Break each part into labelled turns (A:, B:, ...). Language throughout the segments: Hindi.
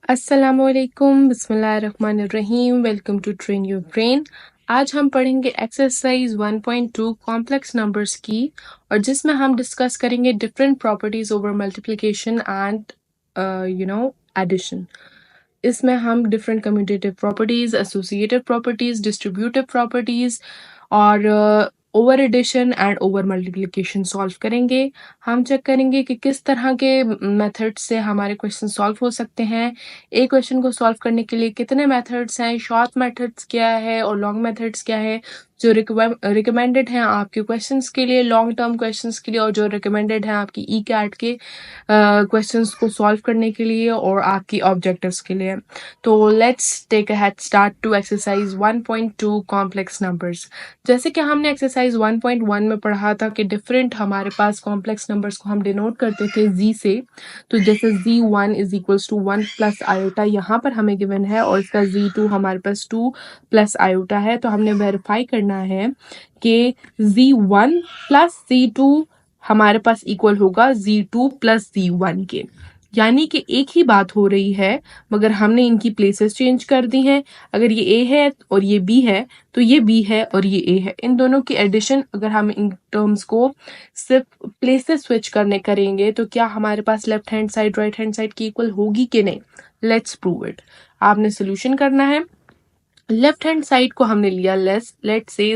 A: अस्सलामुअलैकुम बिस्मिल्लाहिर्रहमानिर्रहीम welcome to train your brain. आज हम पढ़ेंगे एक्सरसाइज 1.2 कॉम्प्लेक्स नंबर्स की, और जिसमें हम डिस्कस करेंगे different properties over multiplication and addition. इसमें हम different commutative properties, associative properties, distributive properties और over addition and over multiplication solve करेंगे। हम चेक करेंगे कि किस तरह के मेथड से हमारे क्वेश्चन सॉल्व हो सकते हैं। एक क्वेश्चन को सॉल्व करने के लिए कितने मेथड्स हैं, शॉर्ट मेथड्स क्या है और लॉन्ग मेथड्स क्या है, जो रिकमेंडेड हैं आपके क्वेश्चंस के लिए, लॉन्ग टर्म क्वेश्चंस के लिए, और जो रिकमेंडेड हैं आपकी ई कैट के क्वेश्चंस को सॉल्व करने के लिए और आपकी ऑब्जेक्टिव्स के लिए। तो let's take a head start to exercise 1.2 complex numbers. जैसे कि हमने एक्सरसाइज 1.1 में पढ़ा था कि डिफरेंट हमारे पास कॉम्प्लेक्स नंबर्स को हम डिनोट करते थे जी से। तो जैसे z1 is equals to 1 plus iota यहाँ पर हमें गिवन है, और इसका z2 हमारे पास 2 प्लस आयोटा है। तो हमने वेरीफाई करना है कि z1 प्लस z2 हमारे पास इक्वल होगा z2 प्लस z1 के, यानी कि एक ही बात हो रही है मगर हमने इनकी प्लेसेस चेंज कर दी हैं। अगर ये a है और ये b है तो ये b है और ये a है। इन दोनों की एडिशन अगर हम इन टर्म्स को सिर्फ प्लेसेस स्विच करने करेंगे तो क्या हमारे पास left hand side right hand side की इक्वल होगी कि नहीं। Let's prove it. आपने सोल्यूशन करना है। लेफ्ट हैंड साइड को हमने लिया let's say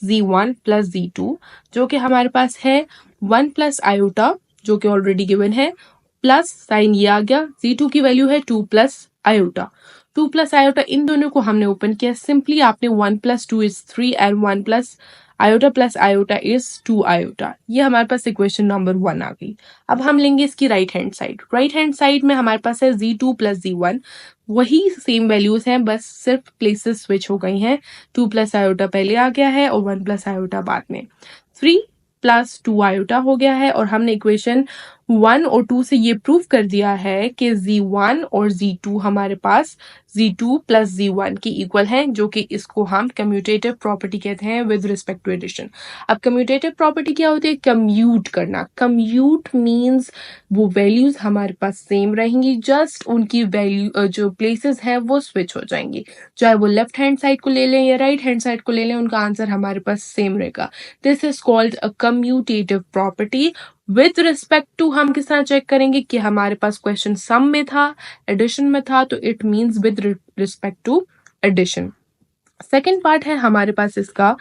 A: z1 plus z2, जो कि हमारे पास है 1 प्लस आयोटा, जो कि ऑलरेडी गिवन है, प्लस साइन ये आ गया, z2 की वैल्यू है 2 प्लस आयोटा। 2 प्लस आयोटा इन दोनों को हमने ओपन किया। सिंपली आपने 1 plus 2 is 3 and 1 plus iota is 2 iota. ये हमारे पास इक्वेशन नंबर 1 आ गई। अब हम लेंगे इसकी right hand side. Right hand side में हमारे पास है z2 प्लस z1, वही सेम वैल्यूज हैं, बस सिर्फ प्लेसेस स्विच हो गई हैं। 2 प्लस आयोटा पहले आ गया है और 1 प्लस आयोटा बाद में। 3 प्लस 2 आयोटा हो गया है, और हमने इक्वेशन 1 और 2 से ये प्रूव कर दिया है कि z1 और z2 हमारे पास z2 प्लस z1 की इक्वल हैं, जो कि इसको हम कम्यूटेटिव प्रॉपर्टी कहते हैं विद रिस्पेक्ट टू एडिशन। अब कम्यूटेटिव प्रॉपर्टी क्या होती है? कम्यूट करना। कम्यूट मीन्स वो वैल्यूज हमारे पास सेम रहेंगी, जस्ट उनकी वैल्यू जो प्लेसेस हैं वो स्विच हो जाएंगी। चाहे वो लेफ्ट हैंड साइड को ले लें या राइट हैंड साइड को ले लें, उनका आंसर हमारे पास सेम रहेगा। This is called a commutative property. With respect to हम किस तरह चेक करेंगे कि हमारे पास क्वेश्चन सम में था, एडिशन में था, तो it means with respect to addition. Second part है हमारे पास इसका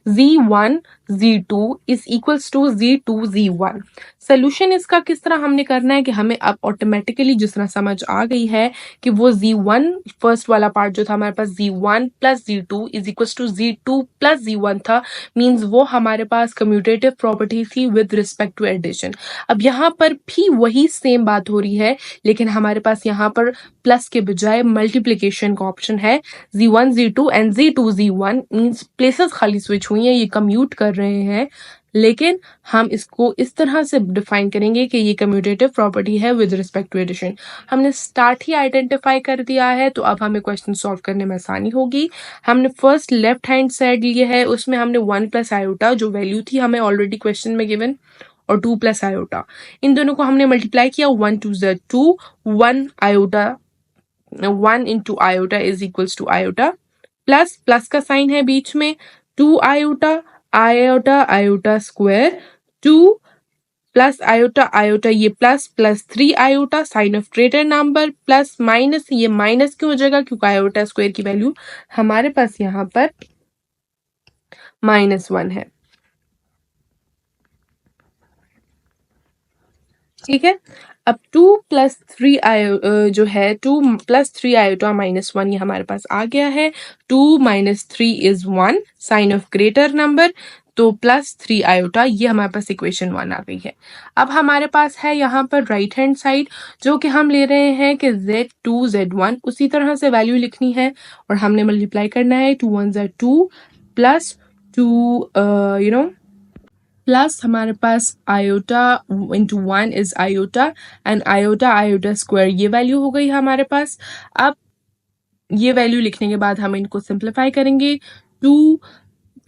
A: z1 z2 is equals to z2 z1। Solution इसका किस तरह हमने करना है कि हमें अब ऑटोमेटिकली जिस तरह समझ आ गई है कि वो z1 फर्स्ट वाला पार्ट जो था हमारे पास z1 plus z2 is equals to z2 plus z1 था, मींस वो हमारे पास कम्यूटेटिव प्रॉपर्टी थी विद रिस्पेक्ट टू एडिशन। अब यहाँ पर भी वही सेम बात हो रही है, लेकिन हमारे पास यहाँ पर प्लस के बजाय मल्टीप्लीकेशन का ऑप्शन है। z1 z2 and z2 z1 means places खाली स्विच हुई हैं, ये कम्यूट कर रहे हैं, लेकिन हम इसको इस तरह से डिफाइन करेंगे कि ये कम्यूटेटिव प्रॉपर्टी है विद रिस्पेक्ट टू एडिशन। हमने स्टार्ट ही आइडेंटिफाई कर दिया है, तो अब हमें क्वेश्चन सॉल्व करने में आसानी होगी। हमने फर्स्ट लेफ्ट हैंड साइड लिए है, उसमें हमने 1 प्लस आयोटा जो वैल्यू थी हमें ऑलरेडी क्वेश्चन में गिवन, और 2 प्लस आयोटा, इन दोनों को हमने मल्टीप्लाई किया। 1 2 z 2, 1 iota 1 into iota is equals to iota, plus plus का साइन है बीच में, 2 iota iota iota square, 2 plus iota iota ये plus plus 3 iota sign of greater number, plus minus ये माइनस क्यों हो जाएगा? क्योंकि आयोटा स्क्वायर की वैल्यू हमारे पास यहाँ पर -1 है। ठीक है। अब 2 प्लस 3 जो है 2 प्लस 3 आयोटा -1 ये हमारे पास आ गया है। 2 minus 3 is 1 sign of greater number, तो प्लस 3 आयोटा ये हमारे पास इक्वेशन 1 आ गई है। अब हमारे पास है यहाँ पर राइट हैंड साइड, जो कि हम ले रहे हैं कि z2 z1 उसी तरह से वैल्यू लिखनी है, और हमने मल्टीप्लाई करना है। 2 1 z 2 प्लस 2 प्लस हमारे पास iota into 1 is iota and iota iota square ये वैल्यू हो गई हमारे पास। अब ये वैल्यू लिखने के बाद हम इनको सिंप्लीफाई करेंगे। 2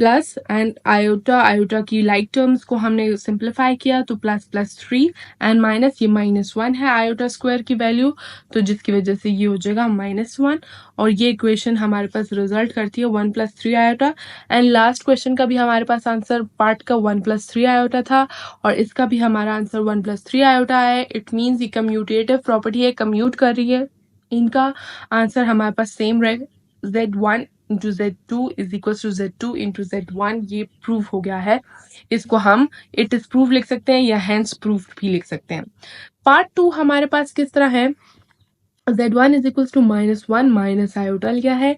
A: प्लस एंड आयोटा की लाइक टर्म्स को हमने सिंप्लीफाई किया तो प्लस प्लस 3 एंड माइनस, ये -1 है आयोटा स्क्वायर की वैल्यू, तो जिसकी वजह से ये हो जाएगा -1 और ये इक्वेशन हमारे पास रिजल्ट करती है 1 + 3 आयोटा। एंड लास्ट क्वेश्चन का भी हमारे पास आंसर पार्ट का 1 + 3 आयोटा था और इसका भी हमारा आंसर 1 + 3 आयोटा है। इट मीन्स ये कम्यूटेटिव प्रॉपर्टी है, कम्यूट कर रही है। इनका आंसर हमारे पास सेम रहेगा, Z1 × Z2 = Z2 × Z1, ये प्रूव हो गया है। इसको हम इट इज प्रूव लिख सकते हैं या हेंस प्रूव भी लिख सकते हैं। पार्ट 2 हमारे पास किस तरह है, Z1 = -1 माइनस आयोटा लिया है।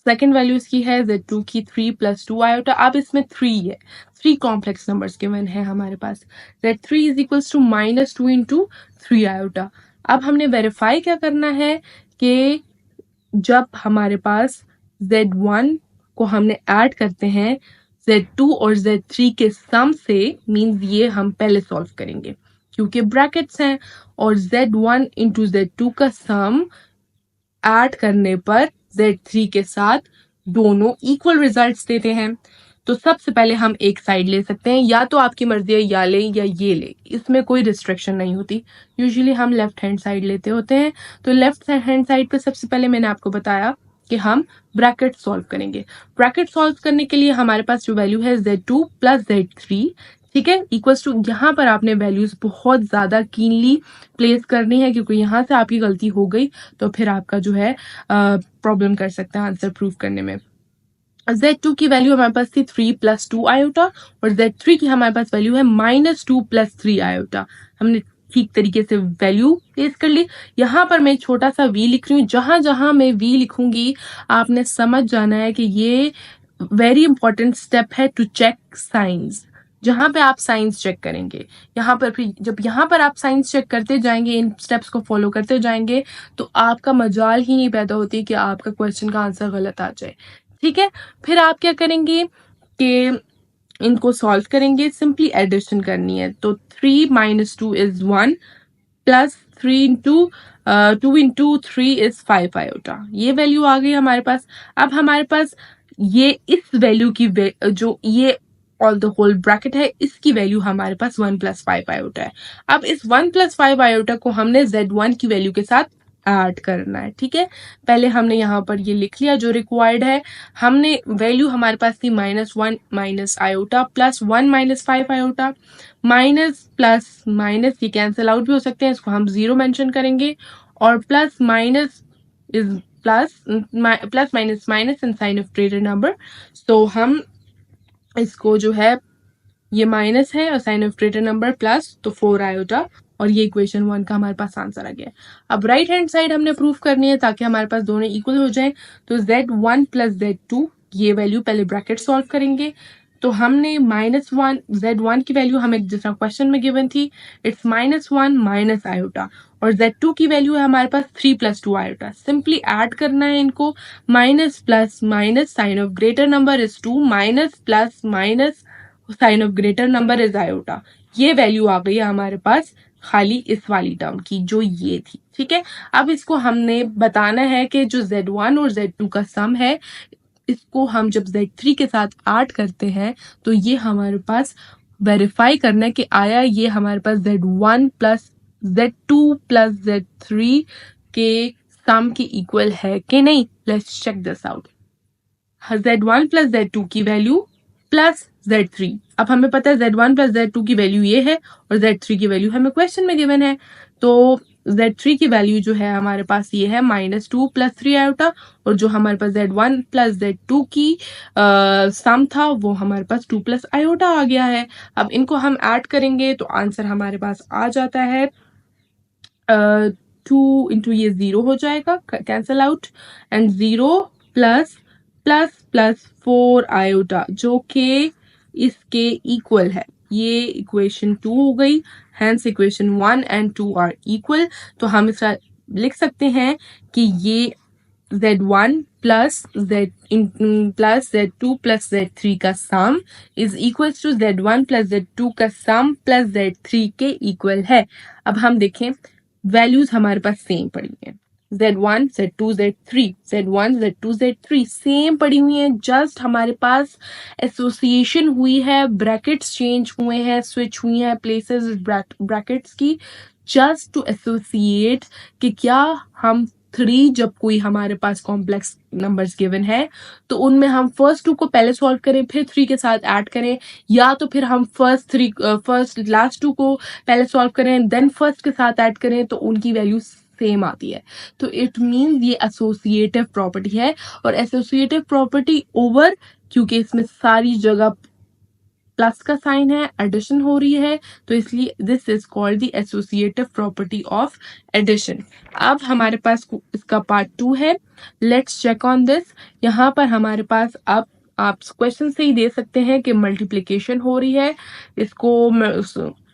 A: सेकेंड वैल्यू इसकी है Z2 की 3 + 2 आयोटा। अब इसमें 3 है, 3 कॉम्प्लेक्स नंबर्स गिवन है हमारे पास। Z3 = -2 × 3 iota. अब हमने वेरीफाई क्या करना है कि जब हमारे पास Z1 को हमने ऐड करते हैं Z2 और Z3 के सम से, मींस ये हम पहले सॉल्व करेंगे क्योंकि ब्रैकेट्स हैं, और Z1 × Z2 का सम ऐड करने पर Z3 के साथ दोनों इक्वल रिजल्ट्स देते हैं। तो सबसे पहले हम एक साइड ले सकते हैं, या तो आपकी मर्जी है या ले या ये ले, इसमें कोई रिस्ट्रिक्शन नहीं होती। यूजुअली हम लेफ्ट हैंड साइड लेते होते हैं। तो लेफ्ट हैंड साइड पे सबसे पहले मैंने आपको बताया कि हम ब्रैकेट सॉल्व करेंगे। ब्रैकेट सॉल्व करने के लिए हमारे पास जो वैल्यू है Z2 + Z3, ठीक है, इक्वल्स टू, यहाँ पर आपने वैल्यूज बहुत ज्यादा कीनली प्लेस करनी है क्योंकि यहाँ से आपकी गलती हो गई तो फिर आपका जो है प्रॉब्लम कर सकता है आंसर प्रूव करने में। Z2 की वैल्यू हमारे पास थी 3 + 2 आयोटा और Z3 की हमारे पास वैल्यू है -2 + 3 आयोटा। हमने ठीक तरीके से वैल्यू प्लेस कर ली। यहाँ पर मैं छोटा सा v लिख रही हूँ, जहां जहां मैं v लिखूंगी आपने समझ जाना है कि ये वेरी इंपॉर्टेंट स्टेप है टू चेक साइंस। जहां पे आप साइंस चेक करेंगे, यहाँ पर फिर जब यहाँ पर आप साइंस चेक करते जाएंगे, इन स्टेप्स को फॉलो करते जाएंगे, तो आपका मजाल ही नहीं पैदा होती कि आपका क्वेश्चन का आंसर गलत आ जाए। ठीक है, फिर आप क्या करेंगे कि इनको सॉल्व करेंगे, सिंपली एडिशन करनी है। तो 3 - 2 = 1 प्लस 3 × 2 × 3 = 5 आयोटा। ये वैल्यू आ गई हमारे पास। अब हमारे पास ये इस वैल्यू की जो ये ऑल द होल ब्रैकेट है, इसकी वैल्यू हमारे पास 1 + 5 आयोटा है। अब इस 1 + 5 आयोटा को हमने Z1 की वैल्यू के साथ ऐड करना है। ठीक है, पहले हमने यहाँ पर ये लिख लिया जो रिक्वायर्ड है। हमने वैल्यू हमारे पास थी -1 minus iota plus 1 - 5 iota. Minus plus minus ये कैंसिल आउट भी हो सकते हैं, इसको हम 0 मेंशन करेंगे। और plus minus is plus, plus minus minus and sign of greater number. तो हम इसको जो है, ये माइनस है और sign of greater number plus, तो 4 आयोटा, और ये इक्वेशन 1 का हमारे पास आंसर आ गया। अब राइट हैंड साइड हमने प्रूव करनी है ताकि हमारे पास दोनों इक्वल हो जाए। तो Z1 + Z2, ये वैल्यू पहले ब्रैकेट सॉल्व करेंगे। तो हमने -1 Z1 की वैल्यू हमें जिस तरह क्वेश्चन में गिवन थी, इट्स -1 माइनस आयोटा, और Z2 की वैल्यू है हमारे पास 3 + 2 आयोटा। सिंपली ऐड करना है इनको, minus plus minus, sign of greater number is 2, minus plus minus, sign of greater number is iota. ये वैल्यू आ गई है हमारे पास खाली इस वाली टर्म की जो ये थी। ठीक है, अब इसको हमने बताना है कि जो Z1 और Z2 का सम है, इसको हम जब Z3 के साथ ऐड करते हैं तो ये हमारे पास वेरीफाई करना है कि आया ये हमारे पास Z1 + Z2 + Z3 के सम के इक्वल है कि नहीं। Let's check this out. Z1 + Z2 की वैल्यू प्लस Z3, अब हमें पता है Z1 + Z2 की वैल्यू ये है और Z3 की वैल्यू हमें क्वेश्चन में गिवन है। तो Z3 की वैल्यू जो है हमारे पास ये है -2 + 3 आयोटा, और जो हमारे पास Z1 + Z2 की सम था वो हमारे पास 2 + आयोटा आ गया है। अब इनको हम ऐड करेंगे तो आंसर हमारे पास आ जाता है 2 × ये 0 हो जाएगा, cancel out, and 0 plus plus plus 4 iota जो कि इसके इक्वल है। ये इक्वेशन 2 हो गई, hence equation 1 and 2 are equal. तो हम इसका लिख सकते हैं कि ये Z1 + Z2 + Z3 का सम is equal to Z1 + Z2 का सम प्लस Z3 के इक्वल है। अब हम देखें, वैल्यूज हमारे पास सेम पड़ी हैं। Z1, Z2, Z3, Z1, Z2, Z3 same पड़ी हुई है, जस्ट हमारे पास एसोसिएशन हुई है, ब्रैकेट्स चेंज हुए हैं, स्विच हुई हैं प्लेसेस ब्रैकेट्स की, जस्ट टू एसोसिएट कि क्या हम 3 जब कोई हमारे पास कॉम्प्लेक्स नंबर्स गिवन है तो उनमें हम फर्स्ट 2 को पहले सॉल्व करें फिर 3 के साथ ऐड करें, या तो फिर हम फर्स्ट लास्ट 2 को पहले सॉल्व करें देन फर्स्ट के साथ ऐड करें तो उनकी वैल्यू सेम आती है। तो इट मीन्स ये एसोसिएटिव प्रॉपर्टी है, और एसोसिएटिव प्रॉपर्टी ओवर, क्योंकि इसमें सारी जगह प्लस का साइन है, एडिशन हो रही है, तो इसलिए this is called the associative property of addition. अब हमारे पास इसका पार्ट 2 है, लेट्स चेक ऑन दिस। यहाँ पर हमारे पास अब आप क्वेश्चन से ही दे सकते हैं कि मल्टीप्लिकेशन हो रही है, इसको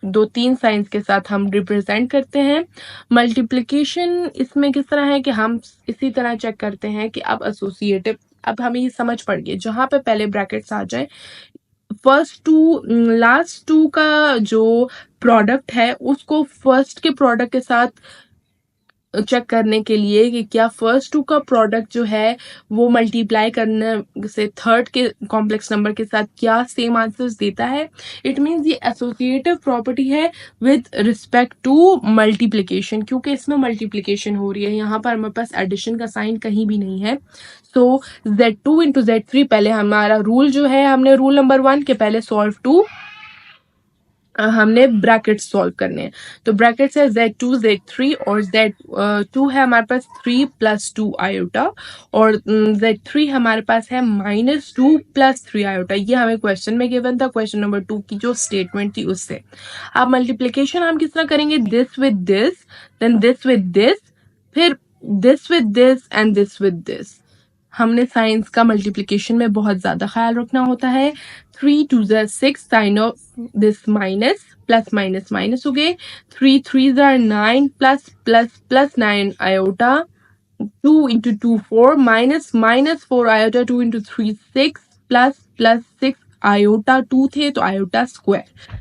A: 2-3 साइंस के साथ हम रिप्रेजेंट करते हैं। मल्टीप्लिकेशन इसमें किस तरह है कि हम इसी तरह चेक करते हैं कि अब एसोसिएटिव, अब हमें ये समझ पड़ गई, जहां पे पहले ब्रैकेट्स आ जाए, फर्स्ट 2 लास्ट 2 का जो प्रोडक्ट है उसको फर्स्ट के प्रोडक्ट के साथ चेक करने के लिए कि क्या फर्स्ट 2 का प्रोडक्ट जो है वो मल्टीप्लाई करने से थर्ड के कॉम्प्लेक्स नंबर के साथ क्या सेम आंसर्स देता है। इट मीन्स ये एसोसिएटिव प्रॉपर्टी है विद रिस्पेक्ट टू मल्टीप्लिकेशन, क्योंकि इसमें मल्टीप्लिकेशन हो रही है, यहाँ पर हमारे पास एडिशन का साइन कहीं भी नहीं है। सो Z2 इंटू Z3, पहले हमारा रूल जो है, हमने रूल नंबर 1 के पहले सॉल्व टू हमने ब्रैकेट्स सॉल्व करने हैं, तो ब्रैकेट्स है Z2 Z3 और Z2 है हमारे पास 3 + 2 आयोटा, और Z3 हमारे पास है -2 + 3 आयोटा। ये हमें क्वेश्चन में गिवन था, क्वेश्चन नंबर 2 की जो स्टेटमेंट थी उससे। अब मल्टीप्लिकेशन हम किस तरह करेंगे, this with this, then this with this, फिर this with this and this with this. हमने साइंस का मल्टीप्लिकेशन में बहुत ज्यादा ख्याल रखना होता है। 3 2 6, sign of this minus, plus minus minus हो गए, 3 3 9, plus plus plus 9 iota, 2 into 2 4, minus minus 4 iota, 2 into 3 6, plus plus 6 iota, 2 थे तो आयोटा स्क्वायर।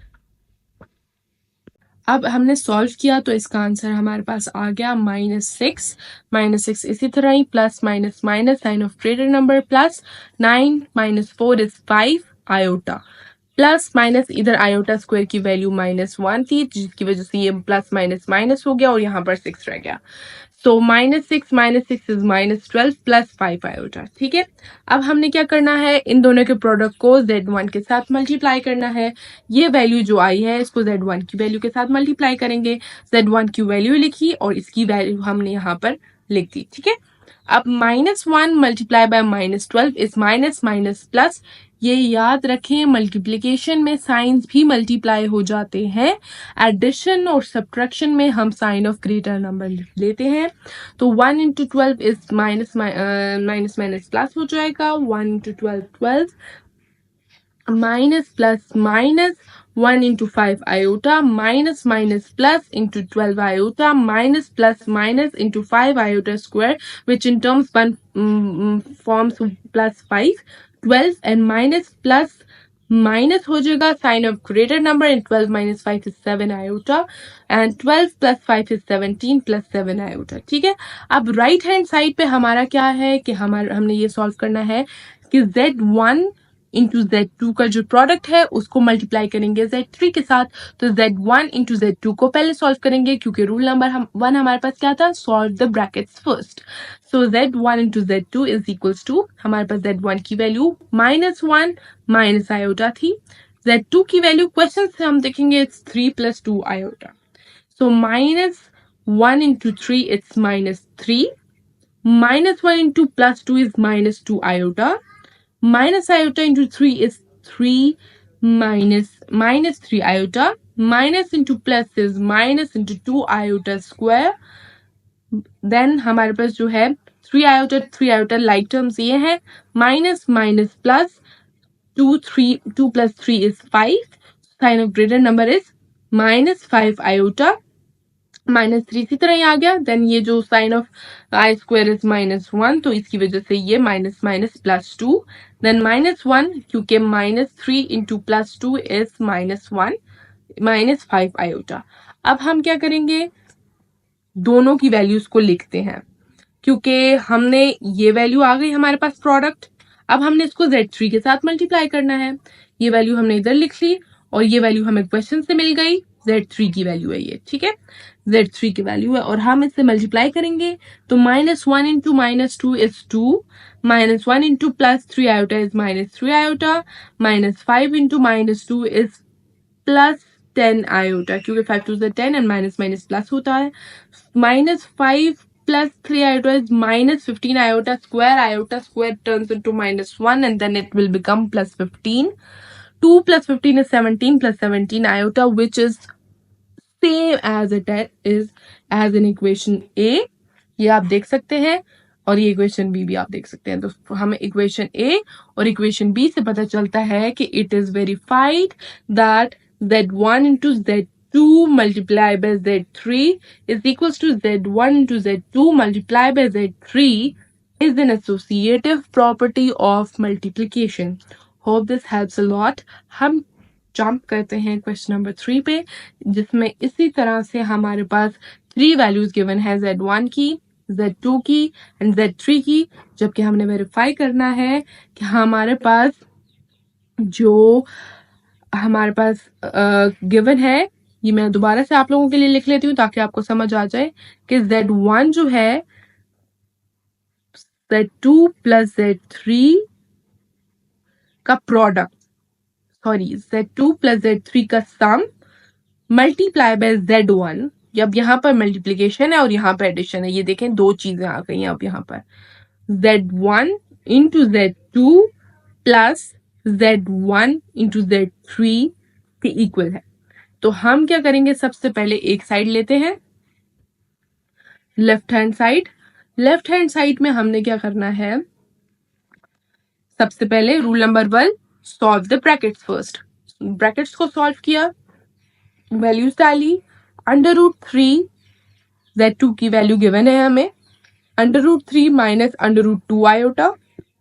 A: अब हमने सॉल्व किया तो इसका आंसर हमारे पास आ गया -6 इसी तरह ही plus minus minus sign of greater number, plus 9 - 4 is 5 iota, plus minus इधर आयोटा स्क्वायर की वैल्यू -1 थी जिसकी वजह से ये प्लस माइनस माइनस हो गया और यहाँ पर 6 रह गया। सो -6 - 6 इज -12 प्लस 5 आयोटा। ठीक है, अब हमने क्या करना है, इन दोनों के प्रोडक्ट को Z1 के साथ मल्टीप्लाई करना है। ये वैल्यू जो आई है इसको Z1 की वैल्यू के साथ मल्टीप्लाई करेंगे, Z1 की वैल्यू लिखी और इसकी वैल्यू हमने यहाँ पर लिख दी। ठीक है, अब -1 multiply by -12 is minus minus plus. ये याद रखें, मल्टीप्लिकेशन में साइंस भी मल्टीप्लाई हो जाते हैं, एडिशन और सब्ट्रैक्शन में हम साइन ऑफ ग्रेटर नंबर लेते हैं। तो 1 into 12 is minus minus plus हो जाएगा, 1 into 12 12, minus plus minus 1 into 5 iota, minus minus plus into 12 iota, minus plus minus into 5 iota square, which in terms one forms plus 5, 12 and minus plus minus हो जाएगा sign of greater number, and 12 minus 5 is 7 iota, and 12 plus 5 is 17 plus 7 iota। ठीक है, अब राइट हैंड साइड पे हमारा क्या है कि हमने ये सॉल्व करना है कि Z1 इंटू Z2 का जो प्रोडक्ट है उसको मल्टीप्लाई करेंगे Z3 के साथ, तो Z1 इंटू Z2 को पहले सॉल्व करेंगे क्योंकि रूल नंबर 1 हमारे पास क्या था, solve the brackets first. So Z1 into Z2 is equals to, हमारे पास Z1 की वैल्यू -1 माइनस आयोटा थी, Z2 की वैल्यू क्वेश्चन से हम देखेंगे it's 3 + 2 iota, so -1 into 3 it's -3, -1 into +2 is -2 iota, minus iota into 3 is 3 minus 3 iota, minus into plus is minus into 2 iota square, then हमारे पास जो है 3 iota like terms ये है, minus minus plus 2 plus 3 is 5, sign of greater number is -5 iota, -3 इसी तरह ही आ गया, देन ये जो sign of I square is -1 तो इसकी वजह से ये माइनस माइनस +2, देन -1 क्योंकि -3 इंटू +2 इज -1, -5 आयोटा। अब हम क्या करेंगे, दोनों की वैल्यूज को लिखते हैं। क्योंकि हमने ये वैल्यू आ गई हमारे पास प्रोडक्ट, अब हमने इसको Z3 के साथ मल्टीप्लाई करना है। ये वैल्यू हमने इधर लिख ली और ये वैल्यू हमें क्वेश्चन से मिल गई, Z3 की वैल्यू है ये, ठीक है, Z3 की वैल्यू है और हम इससे मल्टीप्लाई करेंगे तो -1 into -2 is 2, -1 into +3 iota is -3 iota, -5 into -2 is +10 iota, क्योंकि 5 2 10 एंड माइनस माइनस प्लस होता है, -5 +3 iota is -15 iota square turns into -1 and then it will become +15. 2 + 15 is 17 plus 17 iota, which is same as it is as in equation A. ये आप देख सकते हैं और ये इक्वेशन बी भी आप देख सकते हैं। तो हमें इक्वेशन ए और इक्वेशन बी से पता चलता है कि it is verified that Z1 into Z2 multiplied by Z3 is equals to Z1 into Z2 multiplied by Z3 is an associative property of multiplication. Hope this helps a lot. हम जंप करते हैं क्वेश्चन नंबर 3 पे, जिसमें इसी तरह से हमारे पास 3 वैल्यूज गिवन है, Z1 की, Z2 की एंड Z3 की, जबकि हमने वेरीफाई करना है कि हमारे पास जो हमारे पास गिवन है, ये मैं दोबारा से आप लोगों के लिए लिख लेती हूँ ताकि आपको समझ आ जाए कि Z1 जो है Z2 प्लस Z3 का product, sorry Z2 plus Z3 का सम मल्टीप्लाई बाय Z1। अब यहाँ पर मल्टीप्लीकेशन है और यहाँ पर एडिशन है, ये देखें दो चीजें आ गई हैं अब यहाँ पर, Z1 into Z2 plus Z1 into Z3 के इक्वल है। तो हम क्या करेंगे, सबसे पहले एक साइड लेते हैं, left hand side. Left hand side में हमने क्या करना है, सबसे पहले rule number 1, solve the brackets first. Brackets को सॉल्व किया, वैल्यूज डाली, √3 Z2 की वैल्यू गिवन है हमें, √3 माइनस √2 आयोटा,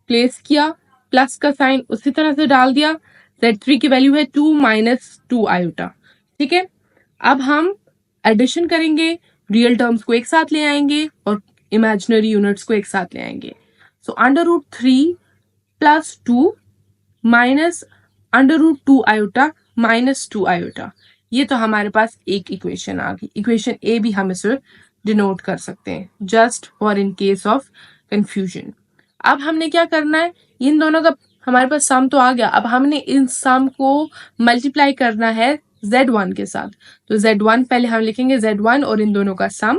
A: प्लेस किया, प्लस का साइन उसी तरह से डाल दिया, Z3 की वैल्यू है 2 माइनस 2 आयोटा, ठीक है। अब हम एडिशन करेंगे, रियल टर्म्स को एक साथ ले आएंगे और इमेजिनरी यूनिट्स को एक साथ ले आएंगे। सो √3 plus 2 minus √2 iota minus 2 iota, ये तो हमारे पास एक इक्वेशन आ गई। इक्वेशन ए भी हम इसे डिनोट कर सकते हैं just for in case of confusion. अब हमने क्या करना है, इन दोनों का हमारे पास सम तो आ गया, अब हमने इन सम को मल्टीप्लाई करना है Z1 के साथ। तो Z1 पहले हम लिखेंगे Z1 और इन दोनों का सम,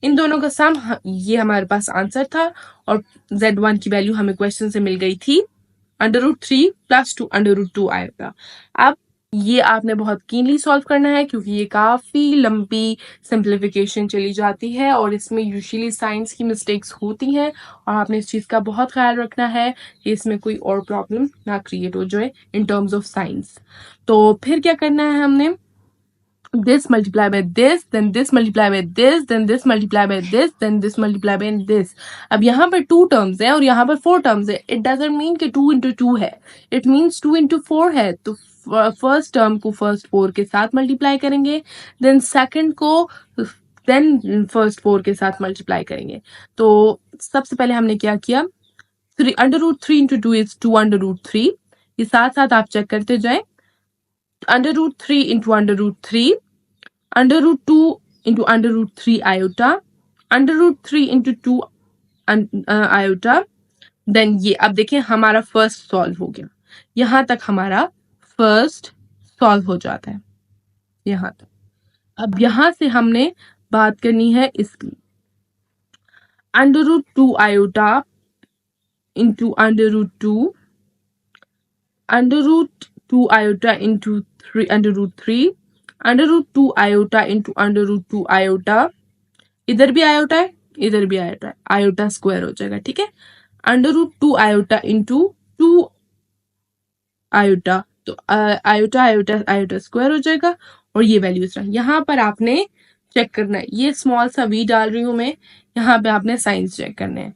A: इन दोनों का सम, ये हमारे पास आंसर था और Z1 की वैल्यू हमें क्वेश्चन से मिल गई थी √3 प्लस 2 √2 आएगा। अब ये आपने बहुत कीनली सॉल्व करना है क्योंकि ये काफी लंबी सिंप्लीफिकेशन चली जाती है और इसमें यूजुअली साइंस की मिस्टेक्स होती हैं और आपने इस चीज का बहुत ख्याल रखना है कि इसमें कोई और प्रॉब्लम ना क्रिएट हो जाए इन टर्म्स ऑफ साइंस। तो फिर क्या करना है हमने, this multiply by this, then this multiply by this, then this multiply by this, then this multiply by this। अब यहाँ पर 2 टर्म्स है और यहाँ पर 4 टर्म्स है। इट डजंट मीन कि 2 into 2 है, इट मीन्स 2 into 4 है। तो फर्स्ट टर्म को फर्स्ट 4 के साथ मल्टीप्लाई करेंगे, देन सेकंड को देन फर्स्ट 4 के साथ मल्टीप्लाई करेंगे। तो सबसे पहले हमने क्या किया, √3 into 2 is 2 √3, ये साथ साथ आप चेक करते जाए, √3 into √3, √2 into √3 iota, √3 into 2 iota, then ये अब देखें हमारा फर्स्ट सॉल्व हो गया, यहां तक हमारा फर्स्ट सॉल्व हो जाता है यहां तक। अब यहां से हमने बात करनी है इसकी, √2 iota into √2, √2 iota into 3 √3, √2 iota into √2 iota, इधर भी आयोटा है इधर भी आयोटा है, आयोटा स्क्वायर हो जाएगा, ठीक है। √2 iota into 2 आयोटा, तो आयोटा आयोटा आयोटा स्क्वायर हो जाएगा और ये वैल्यूज रहा। यहाँ पर आपने चेक करना है, ये स्मॉल सा v डाल रही हूं मैं, यहाँ पे आपने साइंस चेक करने हैं।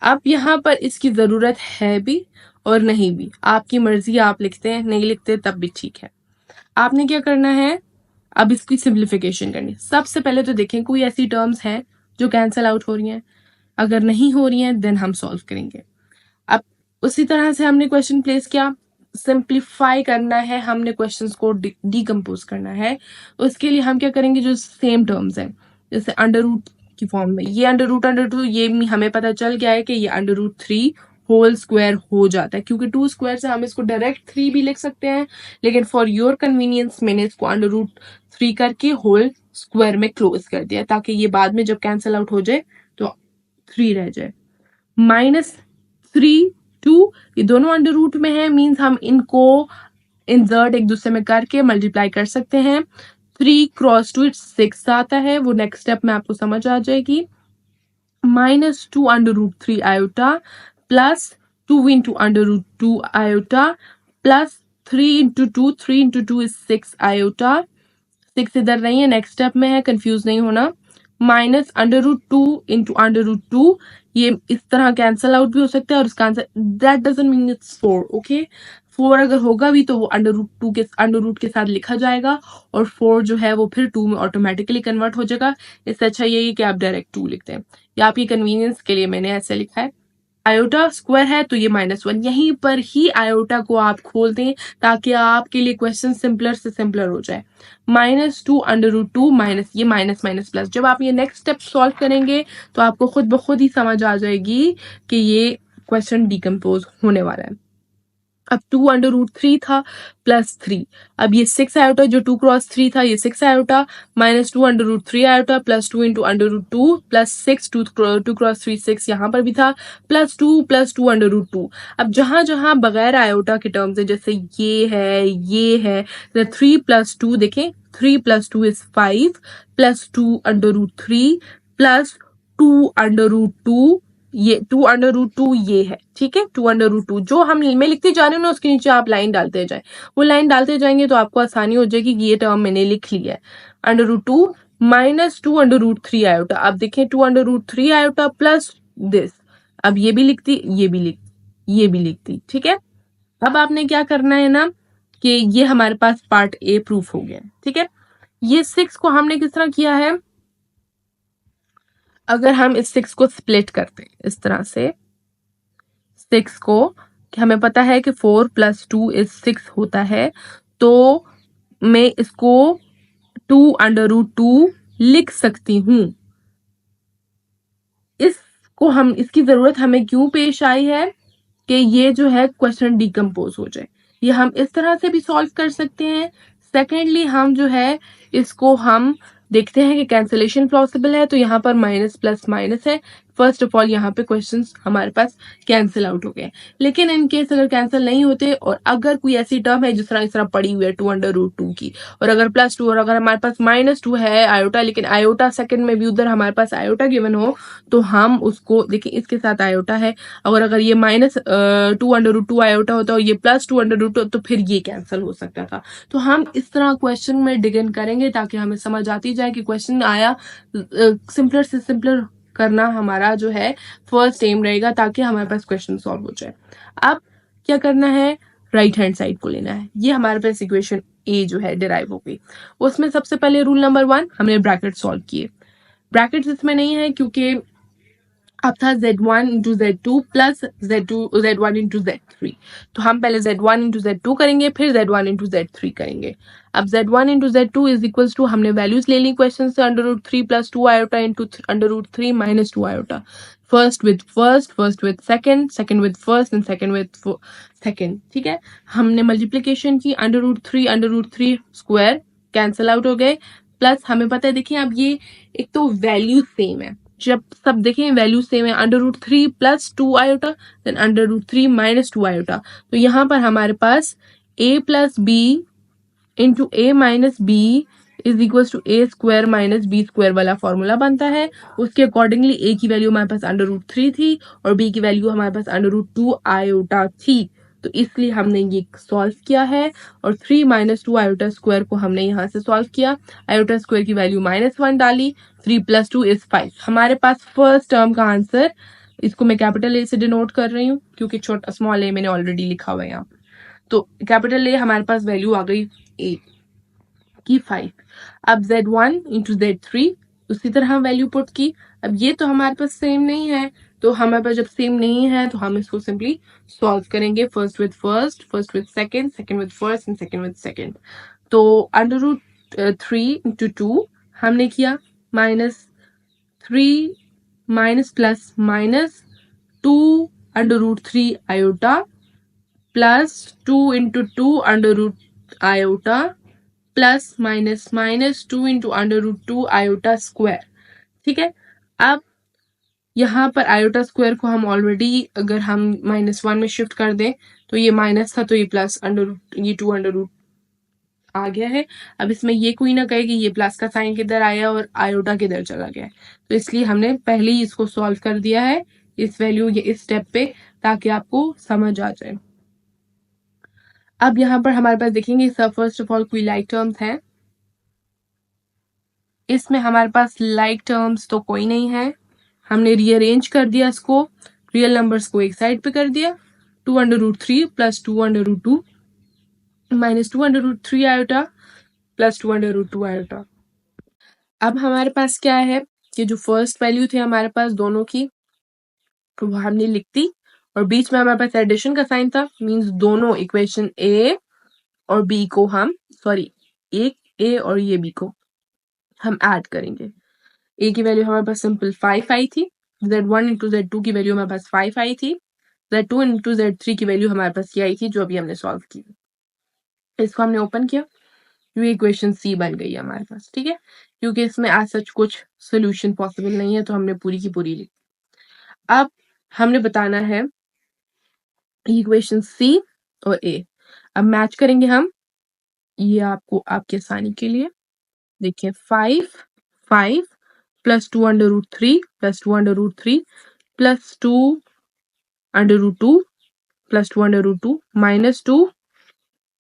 A: अब यहाँ पर इसकी जरूरत है भी और नहीं भी, आपकी मर्जी, आप लिखते हैं नहीं लिखते तब भी ठीक है। आपने क्या करना है, अब इसकी सिंप्लीफिकेशन करनी है। सबसे पहले तो देखें कोई ऐसी टर्म्स हैं जो कैंसिल आउट हो रही हैं, अगर नहीं हो रही हैं देन हम सॉल्व करेंगे। अब उसी तरह से हमने क्वेश्चन प्लेस किया, सिंप्लीफाई करना है, हमने क्वेश्चंस को डिकम्पोज करना है। उसके लिए हम क्या करेंगे, जो सेम टर्म्स हैं जैसे अंडर रूट की फॉर्म में, ये अंडर रूट अंडर टू, ये हमें पता चल गया है कि ये अंडर रूट 3 होल स्क्वायर हो जाता है, क्योंकि 2 स्क्वायर से हम इसको डायरेक्ट 3 भी लिख सकते हैं, लेकिन फॉर योर कन्वीनियंस मैंने इसको अंडर रूट 3 करके होल स्क्वायर में क्लोज कर दिया, ताकि ये बाद में जब कैंसिल आउट हो जाए तो 3 रह जाए। -3 2, ये दोनों अंडर रूट में है, मीन्स हम इनको इंसर्ट एक दूसरे में करके मल्टीप्लाई कर सकते हैं। 3 क्रॉस 2 6 आता है, वो नेक्स्ट स्टेप में आपको समझ आ जाएगी। -2 under root 3 iota plus 2 into under root 2 iota plus 3 into 2, 3 into 2 is 6 iota, 6 इधर नहीं है, नेक्स्ट स्टेप में है, कंफ्यूज नहीं होना। Minus under root 2 into under root 2, ये इस तरह कैंसल आउट भी हो सकता है, और इसका answer that doesn't mean it's 4, okay. 4 अगर होगा भी तो वो अंडर रूट 2 के अंडर रूट के साथ लिखा जाएगा, और 4 जो है वो फिर 2 में ऑटोमेटिकली कन्वर्ट हो जाएगा। इससे अच्छा यही है कि आप डायरेक्ट 2 लिखते हैं, या आपकी कन्वीनियंस के लिए मैंने ऐसे लिखा है। आयोटा स्क्वायर है तो ये -1, यहीं पर ही आयोटा को आप खोल दें ताकि आपके लिए क्वेश्चन सिंपलर से सिंपलर हो जाए। -2 अंडर रूट 2 माइनस ये माइनस माइनस प्लस, जब आप ये नेक्स्ट स्टेप सॉल्व करेंगे तो आपको खुद ब खुद ही समझ आ जाएगी कि ये क्वेश्चन डिकम्पोज होने वाला है। अब 2 अंडर रूट 3 था प्लस 3, अब ये 6 आयोटा, जो 2 क्रॉस 3 था ये 6 iota, -2 under root 3 iota plus 2 into under root 2 plus 6, 2 cross 3 6 यहाँ पर भी था, प्लस 2 अंडर रूट 2। अब जहां जहां बगैर आयोटा के टर्म्स है, जैसे ये है, 3 प्लस 2 देखें, 3 plus 2 is 5 plus 2 under root 3 plus 2 under root 2, ये 2 अंडर रूट 2 ये है, ठीक है। 2 अंडर रूट 2 जो हम मैं लिखती जा रही हूँ ना, उसके नीचे आप लाइन डालते जाए, वो लाइन डालते जाएंगे तो आपको आसानी हो जाएगी कि ये टर्म मैंने लिख लिया है। Under root 2 -2 under root 3 iota, अब देखें 2 under root 3 iota plus this, अब ये भी लिखती, ये भी लिखती, ठीक है। अब आपने क्या करना है ना, कि ये हमारे पास पार्ट ए प्रूफ हो गया, ठीक है। ये 6 को हमने किस तरह किया है, अगर हम इस 6 को स्प्लिट करते हैं इस तरह से, 6 को, कि हमें पता है कि 4 + 2 इज 6 होता है, तो मैं इसको 2 अंडर रूट 2 लिख सकती हूँ। इसको हम, इसकी जरूरत हमें क्यों पेश आई है कि ये जो है क्वेश्चन डिकम्पोज हो जाए, ये हम इस तरह से भी सॉल्व कर सकते हैं। सेकेंडली हम जो है इसको हम देखते हैं कि कैंसिलेशन पॉसिबल है, तो यहाँ पर माइनस प्लस माइनस है, फर्स्ट ऑफ ऑल यहाँ पे क्वेश्चंस हमारे पास कैंसिल आउट हो गए। लेकिन इन केस अगर कैंसिल नहीं होते, और अगर कोई ऐसी टर्म है जिस तरह पड़ी हुई है 2 अंडर रूट 2 की, और अगर +2, और अगर हमारे पास -2 है आयोटा, लेकिन आयोटा सेकंड में भी उधर हमारे पास आयोटा गिवन हो, तो हम उसको देखिए, इसके साथ आयोटा है, और अगर ये -2 अंडर रूट 2 आयोटा होता और ये +2 अंडर रूट 2, तो फिर ये कैंसिल हो सकता था। तो हम इस तरह क्वेश्चन में डिग इन करेंगे ताकि हमें समझ आती जाए कि क्वेश्चन आया, सिंपलर से सिंपलर करना हमारा जो है फर्स्ट एम रहेगा, ताकि हमारे पास क्वेश्चन सॉल्व हो जाए। अब क्या करना है, राइट हैंड साइड को लेना है, ये हमारे पास इक्वेशन ए जो है डिराइव हो गई। उसमें सबसे पहले रूल नंबर 1 हमने ब्रैकेट सॉल्व किए, ब्रैकेट्स इसमें नहीं है क्योंकि अब था z1 into z2 plus z1 into z3, तो हम पहले z1 इंटू z2 करेंगे, फिर z1 इंटू z3 करेंगे। अब z1 into z2 is equals to, हमने वैल्यूज ले ली क्वेश्चन से, √3 + 2 iota into √3 - 2 iota, first with second, second with first and second with second, ठीक है। हमने मल्टीप्लीकेशन की, √3 स्क्वायर कैंसिल आउट हो गए, प्लस हमें पता है, देखिए अब ये एक तो वैल्यू सेम है, जब सब देखें वैल्यू सेम है, √3 + 2 आयोटा देन √3 - 2 आयोटा, तो यहाँ पर हमारे पास a + b into a - b is equal to a² - b² वाला फॉर्मूला बनता है। उसके अकॉर्डिंगली a की वैल्यू हमारे पास √3 थी और b की वैल्यू हमारे पास √2 आयोटा थी, तो इसलिए हमने ये सॉल्व किया है, और 3 - 2 आयोटा स्क्वायर को हमने यहाँ से सॉल्व किया, आयोटा स्क्वायर की वैल्यू -1 डाली, 3 + 2 इज 5। हमारे पास फर्स्ट टर्म का आंसर, इसको मैं कैपिटल ए से डिनोट कर रही हूँ क्योंकि छोटा स्मॉल ए मैंने ऑलरेडी लिखा हुआ है यहाँ, तो कैपिटल ए हमारे पास वैल्यू आ गई ए की 5। अब z1 इंटू z3 उसी तरह वैल्यू पुट की, अब ये तो हमारे पास सेम नहीं है, तो हमारे पास जब सेम नहीं है तो हम इसको सिंपली सॉल्व करेंगे, first with first, first with second, second with first and second with second. तो अंडर रूट 3 into 2 हमने किया, -3 minus plus -2 under root 3 iota plus 2 into 2 under root iota plus -(-2 into under root 2 iota square. ठीक है, अब यहाँ पर आयोटा स्क्वायर को हम ऑलरेडी अगर हम -1 में शिफ्ट कर दें तो ये माइनस था, तो ये प्लस अंडर रूट, ये 2 अंडर रूट आ गया है। अब इसमें ये कोई ना कहे कि ये प्लस का साइन किधर आया और आयोटा किधर चला गया, तो इसलिए हमने पहले ही इसको सॉल्व कर दिया है इस वैल्यू, ये इस स्टेप पे, ताकि आपको समझ आ जाए। अब यहाँ पर हमारे पास देखेंगे सब फर्स्ट ऑफ ऑल कोई लाइक टर्म्स हैं, इसमें हमारे पास लाइक टर्म्स तो कोई नहीं है। हमने रीअरेंज कर दिया इसको, रियल नंबर्स को एक साइड पे कर दिया, 2 under root 3 plus 2 under root 2 minus 2 under root 3 iota plus 2 under root 2 iota. अब हमारे पास क्या है कि जो फर्स्ट वैल्यू थी हमारे पास दोनों की, तो वो हमने लिख दी, और बीच में हमारे पास एडिशन का साइन था, मींस दोनों इक्वेशन ए और बी को हम, सॉरी, एक ए और ये बी को हम ऐड करेंगे। ए की वैल्यू हमारे पास सिंपल 5 आई थी, z1 इंटू z2 की वैल्यू हमारे पास 5 आई थी, z2 इंटू z3 की वैल्यू हमारे पास ये आई थी जो अभी हमने सॉल्व की। इसको हमने ओपन किया, ये इक्वेशन सी बन गई है हमारे पास। ठीक है, क्योंकि इसमें आज सच कुछ सोल्यूशन पॉसिबल नहीं है तो हमने पूरी की पूरी लिखी। अब हमने बताना है इक्वेशन सी और ए, अब मैच करेंगे हम, ये आपको आपके आसानी के लिए देखिए, 5 plus 2 under root 3 plus 2 under root 3 plus 2 under root 2 plus 2 under root 2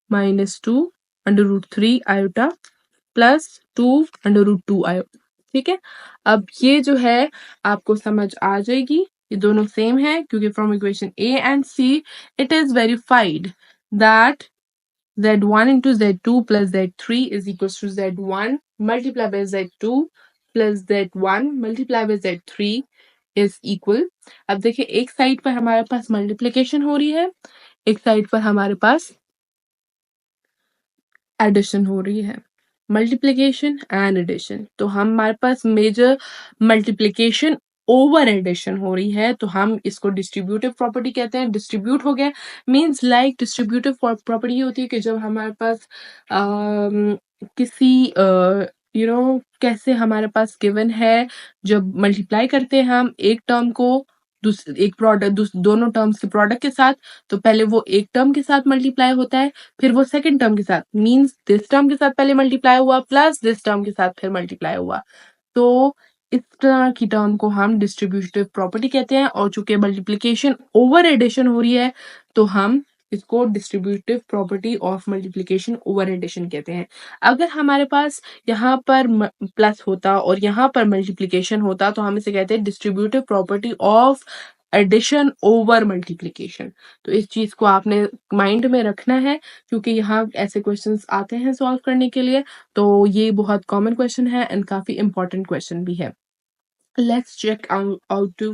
A: -2 under root 3 iota plus 2 under root 2 iota. ठीक है, अब ये जो है आपको समझ आ जाएगी, ये दोनों सेम है, क्योंकि from equation A and see it is verified that z1 into z2 plus z3 is equals to z1 multiplied by z2 plus z1 multiplied by z3 is equal। अब देखिए, एक साइड पर हमारे पास मल्टीप्लिकेशन हो रही है, एक साइड पर हमारे पास एडिशन हो रही है, मल्टीप्लिकेशन एंड एडिशन। तो हमारे पास मेजर मल्टीप्लिकेशन ओवर एडिशन हो रही है, तो हम इसको डिस्ट्रीब्यूटिव प्रॉपर्टी कहते हैं। डिस्ट्रीब्यूट हो गया मींस लाइक, डिस्ट्रीब्यूटिव प्रॉपर्टी होती है कि जब हमारे पास किसी कैसे हमारे पास गिवन है, जब मल्टीप्लाई करते हैं हम एक टर्म को एक प्रोडक्ट, दोनों टर्म्स के प्रोडक्ट के साथ, तो पहले वो एक टर्म के साथ मल्टीप्लाई होता है, फिर वो सेकंड टर्म के साथ, मींस दिस टर्म के साथ पहले मल्टीप्लाई हुआ प्लस दिस टर्म के साथ फिर मल्टीप्लाई हुआ, तो इस तरह की टर्म को हम डिस्ट्रीब्यूटिव प्रॉपर्टी कहते हैं। और चूंकि मल्टीप्लिकेशन ओवर एडिशन हो रही है, तो हम इसको distributive property of multiplication over addition कहते हैं। अगर हमारे पास यहाँ पर प्लस होता और यहाँ पर मल्टीप्लिकेशन होता, तो हम इसे कहते हैं distributive property of addition over multiplication. तो इस चीज को आपने माइंड में रखना है, क्योंकि यहाँ ऐसे क्वेश्चंस आते हैं सॉल्व करने के लिए, तो ये बहुत कॉमन क्वेश्चन है एंड काफी इंपॉर्टेंट क्वेश्चन भी है। Let's check out to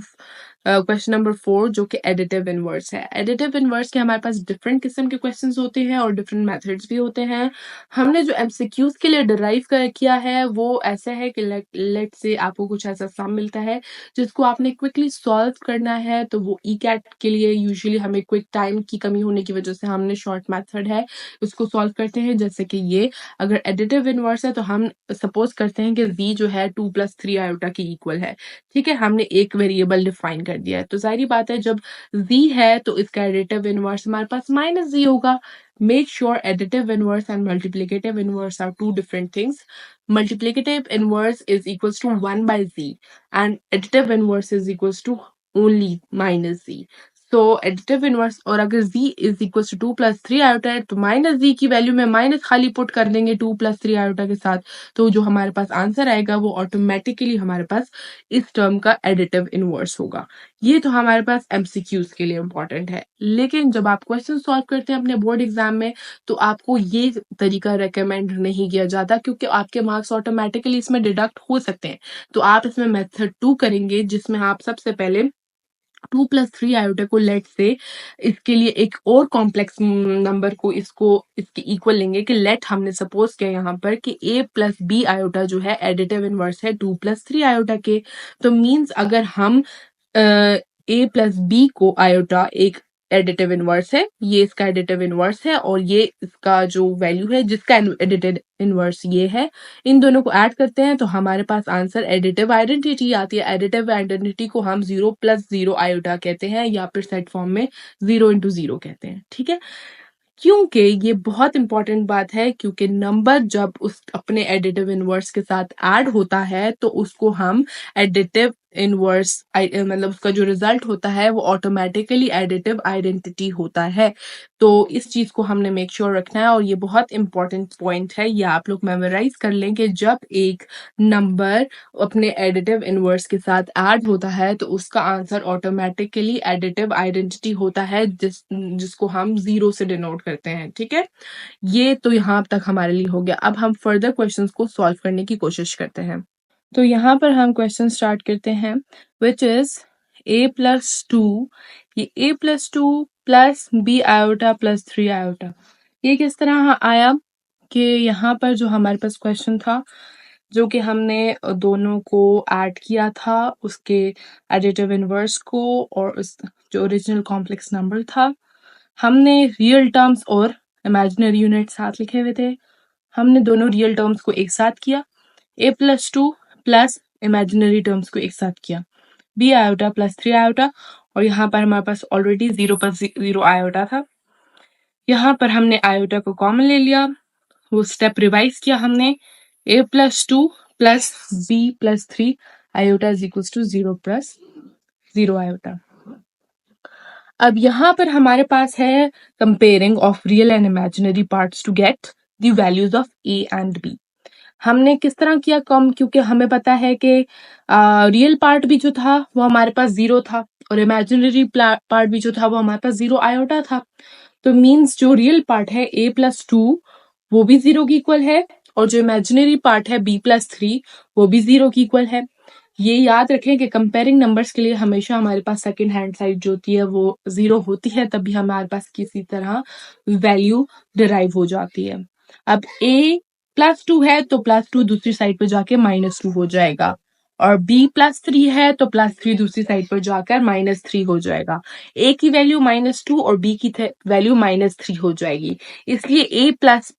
A: question number 4, जो कि एडिटिव इनवर्स है। एडिटिव इनवर्स के हमारे पास डिफरेंट किस्म के क्वेश्चंस होते हैं और डिफरेंट मेथड्स भी होते हैं। हमने जो एमसीक्यूज के लिए डिराइव किया है वो ऐसा है कि लेट से आपको कुछ ऐसा सम मिलता है जिसको आपने क्विकली सॉल्व करना है, तो वो ई कैट के लिए यूजुअली हमें क्विक टाइम की कमी होने की वजह से हमने शॉर्ट मेथड है उसको सॉल्व करते हैं। जैसे कि ये अगर एडिटिव इनवर्स है तो हम सपोज करते हैं कि z जो है 2 + 3 आयोटा की इक्वल है। ठीक है, हमने एक वेरिएबल डिफाइन कर दिया है, तो जाहिर बात है जब z है तो इसका एडिटिव इनवर्स हमारे पास -z होगा। Make sure additive inverse and multiplicative inverse are two different things. Multiplicative inverse is equals to 1 by z and additive inverse is equals to only -z. तो एडिटिव इनवर्स, और अगर z is equal to 2 plus 3 iota है तो माइनस z की वैल्यू में माइनस खाली पुट कर देंगे 2 प्लस 3 आयोटा के साथ, तो जो हमारे पास आंसर आएगा वो ऑटोमेटिकली हमारे पास इस टर्म का एडिटिव इनवर्स होगा। ये तो हमारे पास एमसीक्यूज के लिए इंपॉर्टेंट है, लेकिन जब आप क्वेश्चन सॉल्व करते हैं अपने बोर्ड एग्जाम में तो आपको ये तरीका रेकमेंड नहीं किया जाता, क्योंकि आपके मार्क्स ऑटोमेटिकली इसमें डिडक्ट हो सकते हैं। तो आप इसमें मेथड 2 करेंगे, जिसमें आप सबसे पहले 2 प्लस 3 आयोटा को लेट से इसके लिए एक और कॉम्प्लेक्स नंबर को इसके इक्वल लेंगे कि लेट हमने सपोज किया यहाँ पर कि a प्लस बी आयोटा जो है एडिटिव इनवर्स है 2 प्लस 3 आयोटा के। तो मीन्स अगर हम a प्लस बी को आयोटा एक एडिटिव इनवर्स है, ये इसका एडिटिव इनवर्स है और ये इसका जो वैल्यू है जिसका एडिटिव इनवर्स ये है, इन दोनों को ऐड करते हैं तो हमारे पास आंसर एडिटिव आइडेंटिटी आती है। एडिटिव आइडेंटिटी को हम 0 प्लस 0 आयोटा कहते हैं या फिर सेट फॉर्म में 0 इंटू 0 कहते हैं, ठीक है। क्योंकि ये बहुत इंपॉर्टेंट बात है, क्योंकि नंबर जब उस अपने एडिटिव इनवर्स के साथ ऐड होता है तो उसको हम एडिटिव इनवर्स मतलब उसका जो रिजल्ट होता है वो ऑटोमेटिकली एडिटिव आइडेंटिटी होता है। तो इस चीज को हमने मेक श्योर रखना है और ये बहुत इंपॉर्टेंट पॉइंट है, ये आप लोग मेमोराइज कर लें कि जब एक नंबर अपने एडिटिव इनवर्स के साथ ऐड होता है तो उसका आंसर ऑटोमेटिकली एडिटिव आइडेंटिटी होता है, जिसको हम 0 से डिनोट करते हैं, ठीक है। ये तो यहाँ तक हमारे लिए हो गया। अब हम फर्दर क्वेश्चंस को सॉल्व करने की कोशिश करते हैं। तो यहाँ पर हम क्वेश्चन स्टार्ट करते हैं, विच इज a+2, ये a+2 plus b iota plus 3 iota. ये किस तरह आया कि यहाँ पर जो हमारे पास क्वेश्चन था, जो कि हमने दोनों को ऐड किया था, उसके एडिटिव इनवर्स को और उस जो ओरिजिनल कॉम्प्लेक्स नंबर था, हमने रियल टर्म्स और इमेजिनरी यूनिट साथ लिखे हुए थे। हमने दोनों रियल टर्म्स को एक साथ किया, a+2 प्लस इमेजिनरी टर्म्स को एक साथ किया, b आयोटा प्लस 3 आयोटा, और यहाँ पर हमारे पास ऑलरेडी 0 पर 0 आयोटा था। यहाँ पर हमने आयोटा को कॉमन ले लिया, वो स्टेप रिवाइज किया हमने, a+2 plus b plus 3 iota is equal to 0 plus 0 iota. अब यहाँ पर हमारे पास है comparing of real and imaginary parts to get the values of a and b। हमने किस तरह किया कम, क्योंकि हमें पता है कि रियल पार्ट भी जो था वो हमारे पास 0 था और इमेजिनरी पार्ट भी जो था वो हमारे पास 0 आयोटा था। तो मीन्स जो रियल पार्ट है a+2 वो भी 0 की इक्वल है और जो इमेजिनरी पार्ट है b+3 वो भी 0 की इक्वल है। ये याद रखें कि कंपेयरिंग नंबर्स के लिए हमेशा हमारे पास सेकंड हैंड साइड जो होती है वो 0 होती है, तभी हमारे पास किसी तरह वैल्यू डिराइव हो जाती है। अब a+2 है तो +2 दूसरी साइड पे जाके -2 हो जाएगा, और b+3 है तो +3 दूसरी साइड पर जाकर -3 हो जाएगा। a की वैल्यू -2 और b की वैल्यू -3 हो जाएगी, इसलिए a प्लस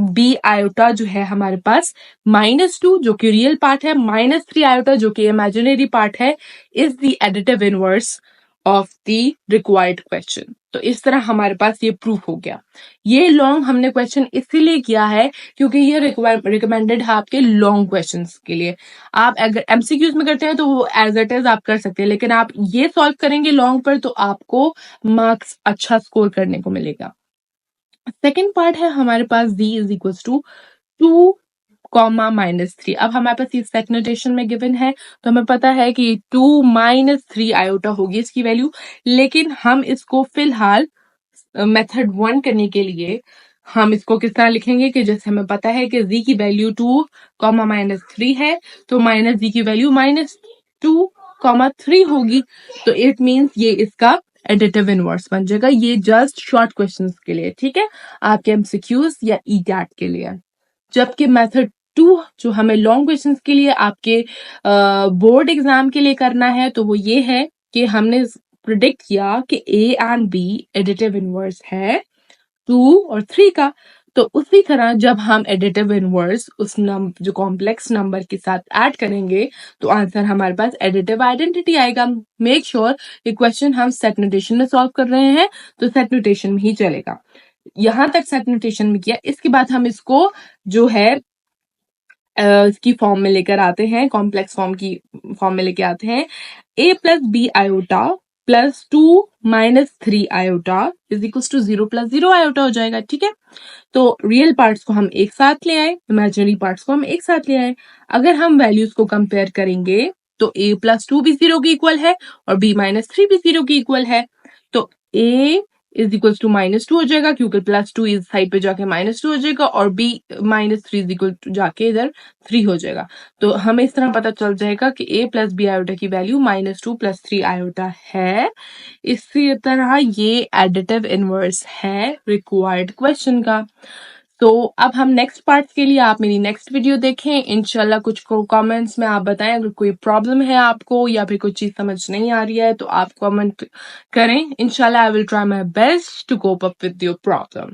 A: b आयोटा जो है हमारे पास -2 जो कि रियल पार्ट है, -3 आयोटा जो कि इमेजिनरी पार्ट है, is the additive inverse of the required question. तो इस तरह हमारे पास ये प्रूफ हो गया। ये लॉन्ग हमने क्वेश्चन इसीलिए किया है क्योंकि ये रिकमेंडेड है आपके लॉन्ग क्वेश्चंस के लिए। आप अगर एमसीक्यूज में करते हैं तो वो एज इट इज आप कर सकते हैं, लेकिन आप ये सॉल्व करेंगे लॉन्ग पर तो आपको मार्क्स अच्छा स्कोर करने को मिलेगा। सेकेंड पार्ट है हमारे पास d is equal to 2 comma -3। अब हमारे पास ये सेट नोटेशन में गिवन है तो हमें पता है कि 2 - 3 आयोटा होगी इसकी वैल्यू, लेकिन हम इसको फिलहाल मेथड 1 करने के लिए हम इसको किस तरह लिखेंगे कि जैसे हमें पता है कि z की वैल्यू 2 कॉमा -3 है तो -z की वैल्यू -2 कॉमा 3 होगी, तो इट मीन्स ये इसका एडिटिव इनवर्स बन जाएगा। ये जस्ट शॉर्ट क्वेश्चंस के लिए, ठीक है, आपके एमसीक्यूज या ईटैट के लिए। जबकि मेथड 2 जो हमें लॉन्ग क्वेश्चंस के लिए आपके बोर्ड एग्जाम के लिए करना है तो वो ये है कि हमने प्रिडिक्ट किया कि a and b additive inverse है 2 और 3 का, तो उसी तरह जब हम एडिटिव इनवर्स उस जो कॉम्प्लेक्स नंबर के साथ ऐड करेंगे तो आंसर हमारे पास एडिटिव आइडेंटिटी आएगा। मेक श्योर ये क्वेश्चन हम सेट नोटेशन में सॉल्व कर रहे हैं तो सेट नोटेशन में ही चलेगा। यहां तक सेट नोटेशन में किया, इसके बाद हम इसको जो है इसकी फॉर्म में लेकर आते हैं, कॉम्प्लेक्स फॉर्म में लेके आते हैं। a plus B iota plus 2 minus 3 iota is equals to 0 plus 0 iota हो जाएगा, ठीक है। तो रियल पार्ट्स को हम एक साथ ले आए, इमेजिनरी पार्ट्स को हम एक साथ ले आए। अगर हम वैल्यूज को कंपेयर करेंगे तो a प्लस 2 भी 0 के इक्वल है और b माइनस 3 भी 0 के इक्वल है। तो a is equals to minus 2 हो जाएगा क्योंकि प्लस 2 इस साइड पे जाके माइनस 2 हो जाएगा और b minus 3 is equal to जाके इधर 3 हो जाएगा। तो हमें इस तरह पता चल जाएगा कि a प्लस b आयोटा की वैल्यू माइनस 2 प्लस 3 आयोटा है। इसी तरह ये एडिटिव इनवर्स है रिक्वायर्ड क्वेश्चन का। तो अब हम नेक्स्ट पार्ट के लिए आप मेरी नेक्स्ट वीडियो देखें इंशाल्लाह। कुछ को कमेंट्स में आप बताएं अगर कोई प्रॉब्लम है आपको या फिर कोई चीज समझ नहीं आ रही है तो आप कमेंट करें। इंशाल्लाह I will try my best to cope up with your problem.